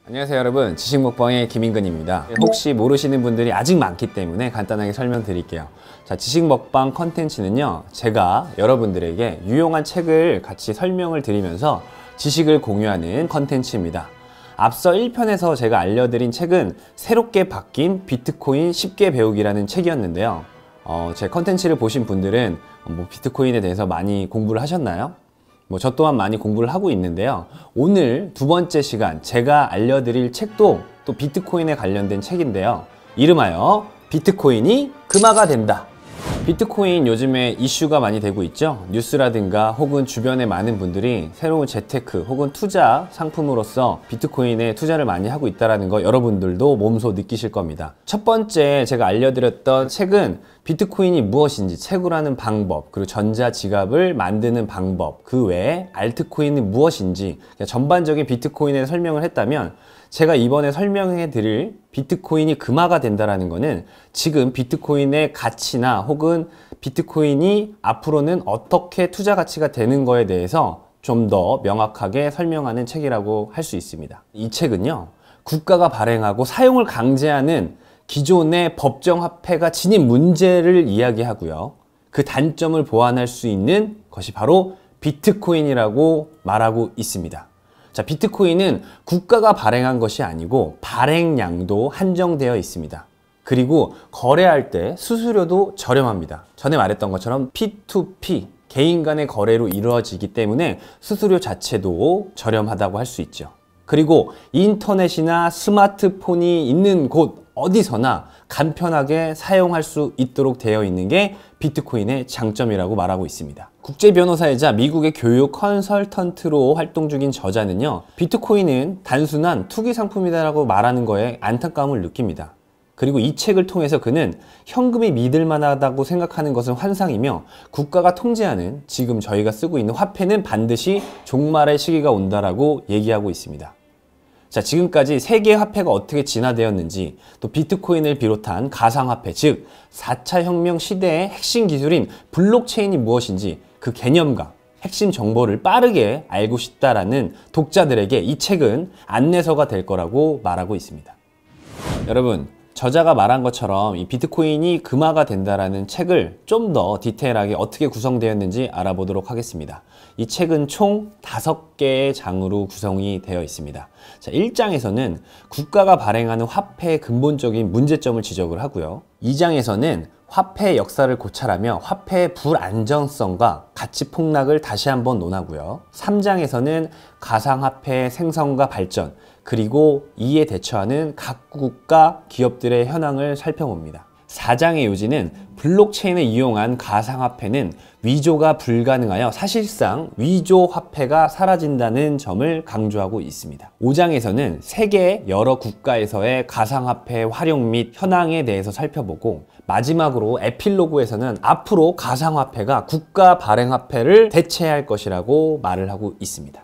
안녕하세요 여러분, 지식먹방의 김인근입니다. 혹시 모르시는 분들이 아직 많기 때문에 간단하게 설명드릴게요. 자, 지식먹방 컨텐츠는요, 제가 여러분들에게 유용한 책을 같이 설명을 드리면서 지식을 공유하는 컨텐츠입니다. 앞서 1편에서 제가 알려드린 책은 새롭게 바뀐 비트코인 쉽게 배우기라는 책이었는데요. 제 컨텐츠를 보신 분들은 비트코인에 대해서 많이 공부를 하셨나요? 저 또한 많이 공부를 하고 있는데요. 오늘 두 번째 시간 제가 알려드릴 책도 또 비트코인에 관련된 책인데요. 이름하여 비트코인이 금화가 된다. 비트코인 요즘에 이슈가 많이 되고 있죠. 뉴스라든가 혹은 주변에 많은 분들이 새로운 재테크 혹은 투자 상품으로서 비트코인에 투자를 많이 하고 있다는 거 여러분들도 몸소 느끼실 겁니다. 첫 번째 제가 알려드렸던 책은 비트코인이 무엇인지, 채굴하는 방법, 그리고 전자지갑을 만드는 방법, 그 외에 알트코인이 무엇인지 전반적인 비트코인에 설명을 했다면, 제가 이번에 설명해 드릴 비트코인이 금화가 된다는 것은 지금 비트코인의 가치나 혹은 비트코인이 앞으로는 어떻게 투자 가치가 되는 거에 대해서 좀 더 명확하게 설명하는 책이라고 할 수 있습니다. 이 책은요, 국가가 발행하고 사용을 강제하는 기존의 법정화폐가 지닌 문제를 이야기하고요, 그 단점을 보완할 수 있는 것이 바로 비트코인이라고 말하고 있습니다. 자, 비트코인은 국가가 발행한 것이 아니고 발행량도 한정되어 있습니다. 그리고 거래할 때 수수료도 저렴합니다. 전에 말했던 것처럼 P2P, 개인 간의 거래로 이루어지기 때문에 수수료 자체도 저렴하다고 할 수 있죠. 그리고 인터넷이나 스마트폰이 있는 곳 어디서나 간편하게 사용할 수 있도록 되어 있는 게 비트코인의 장점이라고 말하고 있습니다. 국제 변호사이자 미국의 교육 컨설턴트로 활동 중인 저자는요, 비트코인은 단순한 투기 상품이다라고 말하는 거에 안타까움을 느낍니다. 그리고 이 책을 통해서 그는 현금이 믿을 만하다고 생각하는 것은 환상이며, 국가가 통제하는 지금 저희가 쓰고 있는 화폐는 반드시 종말의 시기가 온다라고 얘기하고 있습니다. 자, 지금까지 세계 화폐가 어떻게 진화되었는지, 또 비트코인을 비롯한 가상화폐, 즉 4차 혁명 시대의 핵심 기술인 블록체인이 무엇인지 그 개념과 핵심 정보를 빠르게 알고 싶다라는 독자들에게 이 책은 안내서가 될 거라고 말하고 있습니다. 여러분, 저자가 말한 것처럼 이 비트코인이 금화가 된다라는 책을 좀 더 디테일하게 어떻게 구성되었는지 알아보도록 하겠습니다. 이 책은 총 5개의 장으로 구성이 되어 있습니다. 자, 1장에서는 국가가 발행하는 화폐의 근본적인 문제점을 지적을 하고요. 2장에서는 화폐의 역사를 고찰하며 화폐의 불안정성과 가치 폭락을 다시 한번 논하고요. 3장에서는 가상화폐의 생성과 발전, 그리고 이에 대처하는 각 국가 기업들의 현황을 살펴봅니다. 4장의 요지는 블록체인을 이용한 가상화폐는 위조가 불가능하여 사실상 위조 화폐가 사라진다는 점을 강조하고 있습니다. 5장에서는 세계 여러 국가에서의 가상화폐의 활용 및 현황에 대해서 살펴보고, 마지막으로 에필로그에서는 앞으로 가상화폐가 국가 발행화폐를 대체할 것이라고 말을 하고 있습니다.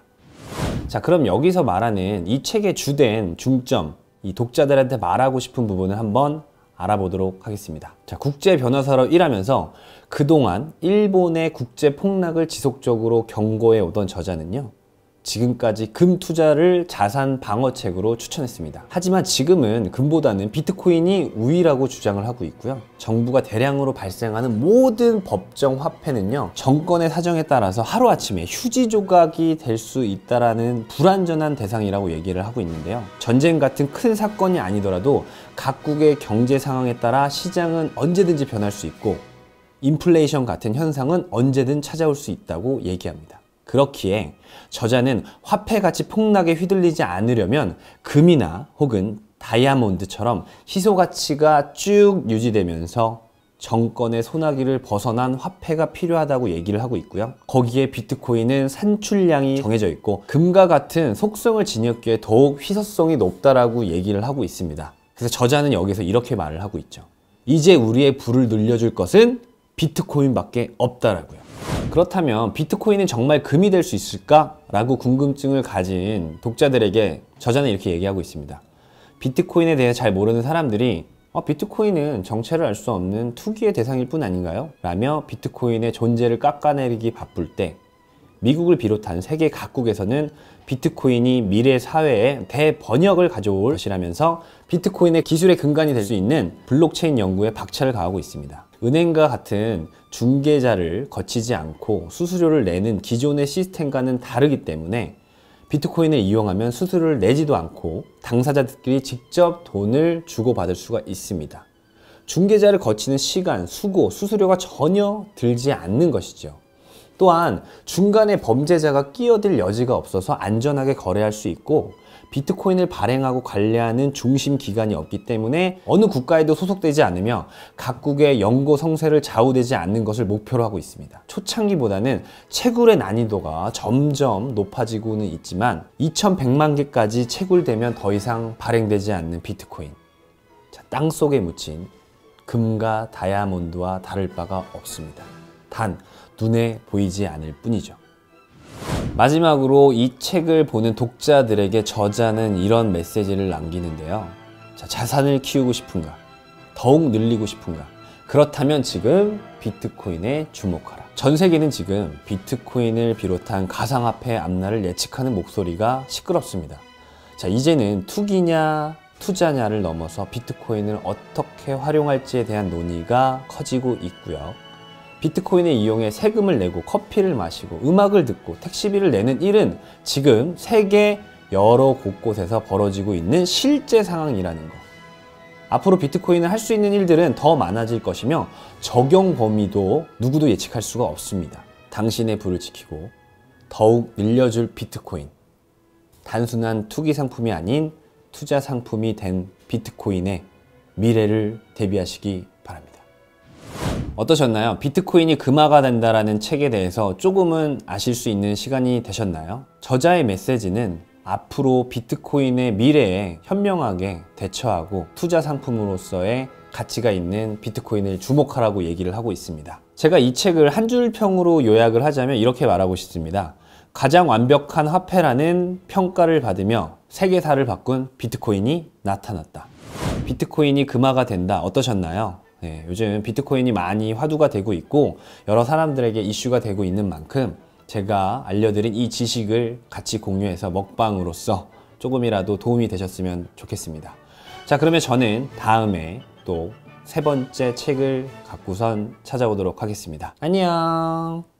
자, 그럼 여기서 말하는 이 책의 주된 중점, 이 독자들한테 말하고 싶은 부분을 한번 알아보도록 하겠습니다. 자, 국제 변호사로 일하면서 그동안 일본의 국제 폭락을 지속적으로 경고해 오던 저자는요, 지금까지 금 투자를 자산 방어책으로 추천했습니다. 하지만 지금은 금보다는 비트코인이 우위라고 주장을 하고 있고요. 정부가 대량으로 발생하는 모든 법정 화폐는요, 정권의 사정에 따라서 하루아침에 휴지 조각이 될 수 있다라는 불완전한 대상이라고 얘기를 하고 있는데요. 전쟁 같은 큰 사건이 아니더라도 각국의 경제 상황에 따라 시장은 언제든지 변할 수 있고, 인플레이션 같은 현상은 언제든 찾아올 수 있다고 얘기합니다. 그렇기에 저자는 화폐 가치 폭락에 휘둘리지 않으려면 금이나 혹은 다이아몬드처럼 희소 가치가 쭉 유지되면서 정권의 소나기를 벗어난 화폐가 필요하다고 얘기를 하고 있고요. 거기에 비트코인은 산출량이 정해져 있고 금과 같은 속성을 지녔기에 더욱 희소성이 높다라고 얘기를 하고 있습니다. 그래서 저자는 여기서 이렇게 말을 하고 있죠. 이제 우리의 불을 늘려줄 것은 비트코인밖에 없다라고요. 그렇다면 비트코인은 정말 금이 될 수 있을까? 라고 궁금증을 가진 독자들에게 저자는 이렇게 얘기하고 있습니다. 비트코인에 대해 잘 모르는 사람들이 비트코인은 정체를 알 수 없는 투기의 대상일 뿐 아닌가요? 라며 비트코인의 존재를 깎아내리기 바쁠 때, 미국을 비롯한 세계 각국에서는 비트코인이 미래 사회에 대번역을 가져올 것이라면서 비트코인의 기술의 근간이 될 수 있는 블록체인 연구에 박차를 가하고 있습니다. 은행과 같은 중개자를 거치지 않고 수수료를 내는 기존의 시스템과는 다르기 때문에 비트코인을 이용하면 수수료를 내지도 않고 당사자들끼리 직접 돈을 주고받을 수가 있습니다. 중개자를 거치는 시간, 수고, 수수료가 전혀 들지 않는 것이죠. 또한 중간에 범죄자가 끼어들 여지가 없어서 안전하게 거래할 수 있고 비트코인을 발행하고 관리하는 중심 기관이 없기 때문에 어느 국가에도 소속되지 않으며 각국의 연고 성세를 좌우되지 않는 것을 목표로 하고 있습니다. 초창기보다는 채굴의 난이도가 점점 높아지고는 있지만 2100만 개까지 채굴되면 더 이상 발행되지 않는 비트코인. 자, 땅속에 묻힌 금과 다이아몬드와 다를 바가 없습니다. 단 눈에 보이지 않을 뿐이죠. 마지막으로 이 책을 보는 독자들에게 저자는 이런 메시지를 남기는데요. 자, 자산을 키우고 싶은가? 더욱 늘리고 싶은가? 그렇다면 지금 비트코인에 주목하라. 전 세계는 지금 비트코인을 비롯한 가상화폐 앞날을 예측하는 목소리가 시끄럽습니다. 자, 이제는 투기냐 투자냐를 넘어서 비트코인을 어떻게 활용할지에 대한 논의가 커지고 있고요. 비트코인을 이용해 세금을 내고 커피를 마시고 음악을 듣고 택시비를 내는 일은 지금 세계 여러 곳곳에서 벌어지고 있는 실제 상황이라는 것. 앞으로 비트코인을 할 수 있는 일들은 더 많아질 것이며 적용 범위도 누구도 예측할 수가 없습니다. 당신의 불을 지키고 더욱 늘려줄 비트코인. 단순한 투기 상품이 아닌 투자 상품이 된 비트코인의 미래를 대비하시기 바랍니다. 어떠셨나요? 비트코인이 금화가 된다라는 책에 대해서 조금은 아실 수 있는 시간이 되셨나요? 저자의 메시지는 앞으로 비트코인의 미래에 현명하게 대처하고 투자 상품으로서의 가치가 있는 비트코인을 주목하라고 얘기를 하고 있습니다. 제가 이 책을 한 줄 평으로 요약을 하자면 이렇게 말하고 싶습니다. 가장 완벽한 화폐라는 평가를 받으며 세계사를 바꾼 비트코인이 나타났다. 비트코인이 금화가 된다. 어떠셨나요? 네, 요즘 비트코인이 많이 화두가 되고 있고 여러 사람들에게 이슈가 되고 있는 만큼 제가 알려드린 이 지식을 같이 공유해서 먹방으로서 조금이라도 도움이 되셨으면 좋겠습니다. 자, 그러면 저는 다음에 또 세 번째 책을 갖고선 찾아오도록 하겠습니다. 안녕.